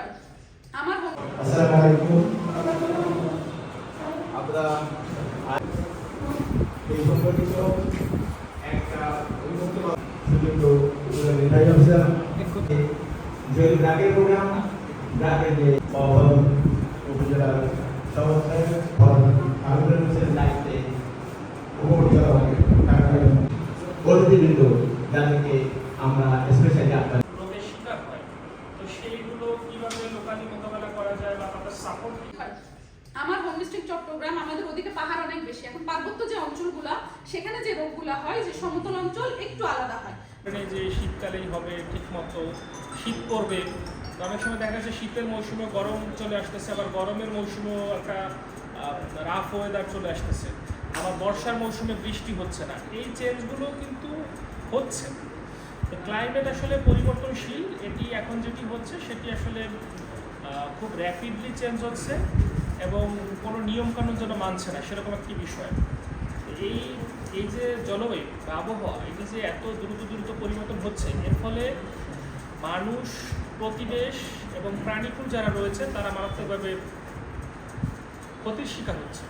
হয়। আমার আসসালামু আলাইকুম। আমরা এই সম্পর্কিত একটা নির্বাহী অফিসার যে ব্র্যাকের প্রোগ্রাম ব্র্যাকের যে উপজেলার সমস্যায় আবেদন হোসেন দায়িত্বে অতিথিবৃন্দ যাদেরকে আমরা স্পেশালি আপনার রোগের শিকার হয়, তো সেইগুলো কিভাবে লোকালি মোকাবেলা করা যায় বা তাদের সাপোর্ট হয়। আমার হোম ডিস্ট্রিক্ট চট্টগ্রাম, আমাদের ওদিকে পাহাড় অনেক বেশি। এখন পার্বত্য যে অঞ্চলগুলা সেখানে যে রোগগুলা হয়, যে সমতল অঞ্চল একটু আলাদা হয়। মানে যে শীতকালেই হবে ঠিক মতো শীত পড়বে, অনেক সময় দেখা যাচ্ছে শীতের মৌসুমে গরম চলে আসতেছে, আবার গরমের মৌসুমেও একটা রাফ ওয়েদার চলে আসতেছে, আবার বর্ষার মৌসুমে বৃষ্টি হচ্ছে না। এই চেঞ্জগুলো কিন্তু হচ্ছে। তো ক্লাইমেট আসলে পরিবর্তনশীল, এটি এখন যেটি হচ্ছে সেটি আসলে খুব র্যাপিডলি চেঞ্জ হচ্ছে এবং কোনো নিয়মকানুন যেন মানছে না, সেরকম একটি বিষয়। এই এই যে জলবায়ু বা আবহাওয়া, এটি যে এত দ্রুত পরিবর্তন হচ্ছে, এর ফলে মানুষ, প্রতিবেশ এবং প্রাণীকুল যারা রয়েছে তারা মারাত্মকভাবে ক্ষতির শিকার হচ্ছে।